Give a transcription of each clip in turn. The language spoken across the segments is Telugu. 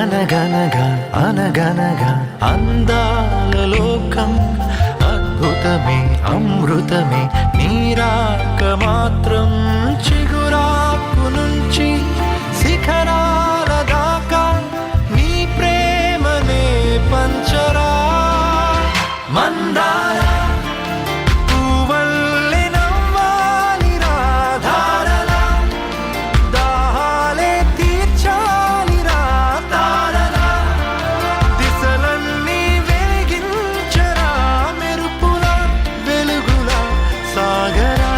అనగనగా అనగనగా అందాల లోకం అద్భుతమే అమృతమే నీరాక మాత్రం చిగురాకు నుంచి శిఖరాల దాకా నీ ప్రేమనే పంచరా మందార పువ్వల్లె నవ్వాలి రాధారలా దాహాలే తీర్చాలి రాతారలా దిశలన్నీ వెలిగించరా మెరుపులా వెలుగులా సాగరా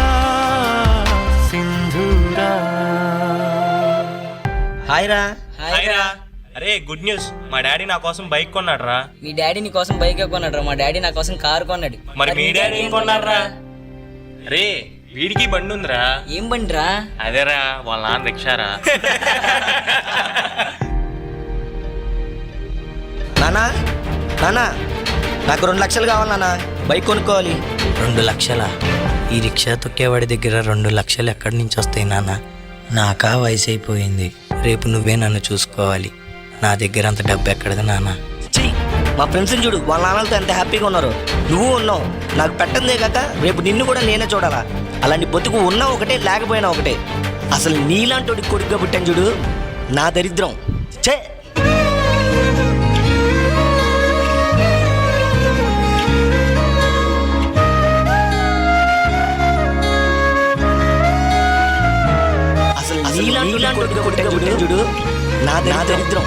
సింధూరా. హాయ్ రా. అరే గుడ్ న్యూస్, మా డాడీ నా కోసం బైక్ కొన్నాడు రా. మీ డాడీ నీ కోసం బైక్ కొన్నాడు రా. మా డాడీ నా కోసం కారు కొన్నాడు. మరి మీ డాడీ ఏం కొన్నాడు రా? అరే వీడికి బండి ఉందిరా. ఏం బండి రా? అదేరా వాళ్ళ నాన్న రిక్షారా. నానా నానా నాకు 2 లక్షలు కావాలి నాన్న, బైక్ కొనుక్కోవాలి. 2 లక్షలా? ఈ రిక్షా తొక్కేవాడి దగ్గర 2 లక్షలు ఎక్కడి నుంచి వస్తాయి నాన్న? నాకా వయసు అయిపోయింది, రేపు నువ్వే నన్ను చూసుకోవాలి. నా దగ్గర అంత డబ్బు ఎక్కడది నాన్న? ఛీ, మా ఫ్రెండ్స్ని చూడు, వాళ్ళ నాన్నలతో ఎంత హ్యాపీగా ఉన్నారు. నువ్వు ఉన్నావు, నాకు పెట్టందే కాక రేపు నిన్ను కూడా నేనే చూడాలా. అలాంటి బతుకు ఉన్నా ఒకటే, లేకపోయినా ఒకటే. అసలు నీలాంటి కొడుకుగా పుట్టాను చూడు, నా దరిద్రం. ఛే, నీలాంటి కొడుకుగా పుట్టాను చూడు, నా దరిద్రం.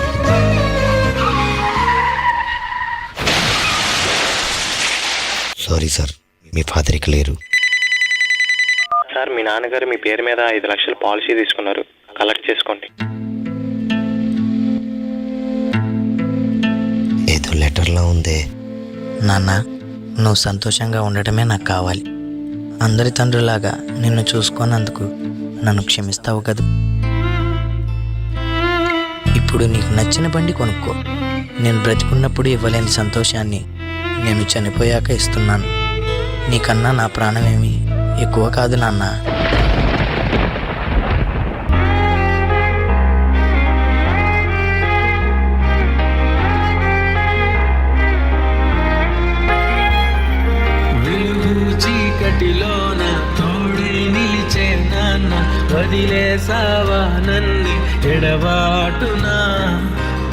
సారీ సార్, మీ ఫాదర్ ఇక లేరు. సార్ మీ నాన్నగారు మీ పేరు మీద 5 లక్షల పాలసీ తీసుకున్నారు, కలెక్ట్ చేసుకోండి. ఏదో లెటర్లో ఉందే. నాన్న, నువ్వు సంతోషంగా ఉండటమే నాకు కావాలి. అందరి తండ్రులాగా నిన్ను చూసుకున్నందుకు నన్ను క్షమిస్తావు కదా. ఇప్పుడు నీకు నచ్చిన బండి కొనుక్కో. నేను బ్రతికున్నప్పుడు ఇవ్వలేని సంతోషాన్ని నేను చనిపోయాక ఇస్తున్నాను. నీకన్నా నా ప్రాణమేమి ఎక్కువ కాదు నాన్న. చీకటిలోన తోడే నిలిచే నాన్న, వదిలేసావా నన్ని ఎడబాటునా.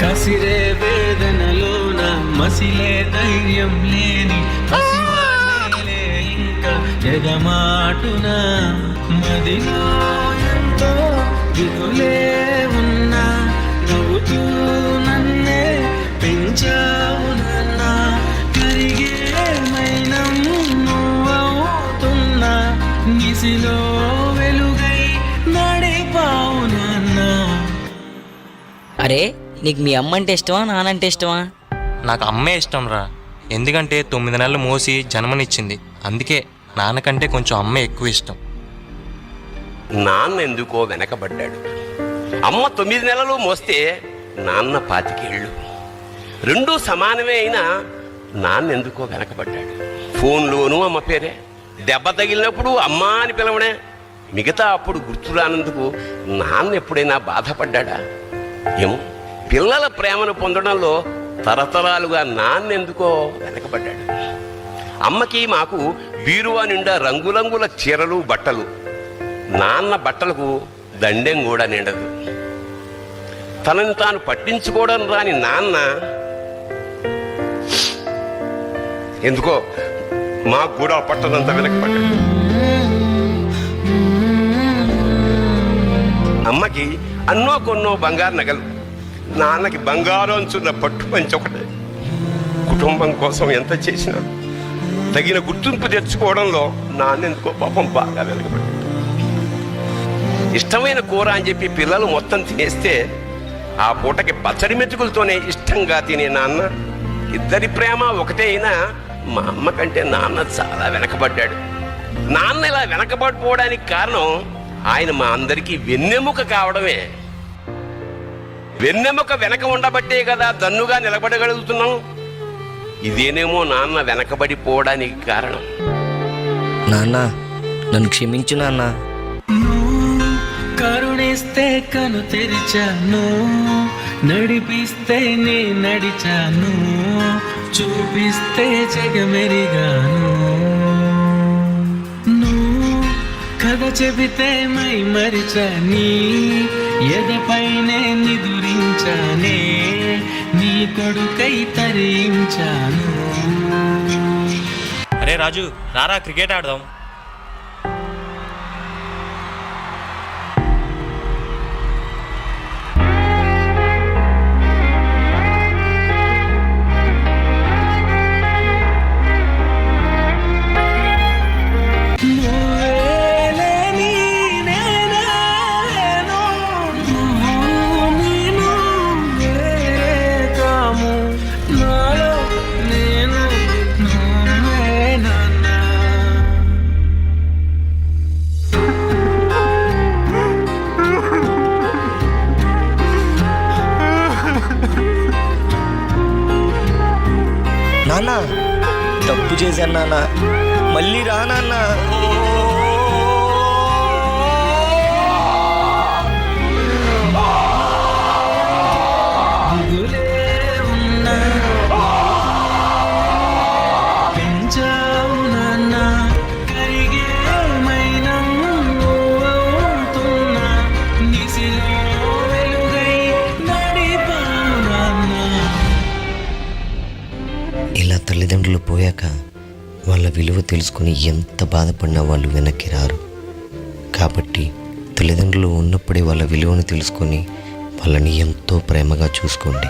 కసిరే వేదనలోన మసిలే ధైర్యం లేని పసివాడిలే ఇంకా ఎగమాటునా. మదిలో ఎంతో దిగులే ఉన్నా, నవ్వుతూ నన్నే పెంచావు నాన్న. కరిగే మైనం నువ్వవుతున్నా, నిసిలో వెలుగై నడిపావు నాన్న. అరే నీకు మీ అమ్మ అంటే ఇష్టమా, నానంటే ఇష్టమా? నాకు అమ్మే ఇష్టం రా. ఎందుకంటే 9 నెలలు మోసి జన్మనిచ్చింది. అందుకే నాన్నకంటే కొంచెం అమ్మే ఎక్కువ ఇష్టం. నాన్న ఎందుకో వెనకబడ్డాడు. అమ్మ 9 నెలలు మోస్తే నాన్న 25 ఏళ్ళు. రెండూ సమానమే అయినా నాన్న ఎందుకో వెనకబడ్డాడు. ఫోన్లోనూ అమ్మ పేరే, దెబ్బ తగిలినప్పుడు అమ్మ అని పిలవడే. మిగతా అప్పుడు గుర్తు రానందుకు నాన్న ఎప్పుడైనా బాధపడ్డా? ఏమో, పిల్లల ప్రేమను పొందడంలో తరతరాలుగా నాన్న ఎందుకో వెనకబడ్డాడు. అమ్మకి మాకు బీరువా నిండా రంగురంగుల చీరలు బట్టలు. నాన్న బట్టలకు దండెం కూడా నిండదు. తనని తాను పట్టించుకోవడం రాని నాన్న ఎందుకో మాకు కూడా పట్టదంతా వెనకబడ్డాడు. అమ్మకి అన్నో కొన్నో బంగారు నగలు, నాన్నకి బంగారు అంచున్న పట్టు పంచి ఒకటే. కుటుంబం కోసం ఎంత చేసినా తగిన గుర్తింపు తెచ్చుకోవడంలో నాన్న ఎందుకో పాపం బాగా వెనకబడ్డాడు. ఇష్టమైన కూర అని చెప్పి పిల్లలు మొత్తం తినేస్తే ఆ పూటకి పచ్చడి మెతుకులతోనే ఇష్టంగా తినే నాన్న. ఇద్దరి ప్రేమ ఒకటే అయినా మా అమ్మ కంటే నాన్న చాలా వెనకబడ్డాడు. నాన్న ఇలా వెనకబడిపోవడానికి కారణం ఆయన మా అందరికీ వెన్నెముక కావడమే. వెన్నెముక వెనక ఉండబట్టే కదా దన్నుగా నిలబడగలుగుతున్నాం. ఇదేనేమో నాన్న వెనకబడిపోవడానికి కారణం. నాన్న నన్ను క్షమించు నాన్న. కరుణే చేస్తే కను తెరిచాను, నడిపిస్తే నే నడిచాను, చూపిస్తే జగమెరిగాను. నువ్వు కథ చెబితే మై మరిచని, ఎదపైనే నిదురించానే, నీ కొడుకై తరించాను. అరే రాజు, రారా క్రికెట్ ఆడదాం. నాన్న తప్పు చేశాను నాన్న, మళ్ళీ రా నాన్న. పెంచావు నాన్న, కరిగే మైనం నువ్వవుతున్నా, నిసిలో వెలుగై నడిపావు నాన్న. ఇలా తల్లిదండ్రులు పోయాక వాళ్ళ విలువ తెలుసుకుని ఎంత బాధపడినా వాళ్ళు వెనక్కి రారు. కాబట్టి తల్లిదండ్రులు ఉన్నప్పుడే వాళ్ళ విలువను తెలుసుకొని వాళ్ళని ఎంతో ప్రేమగా చూసుకోండి.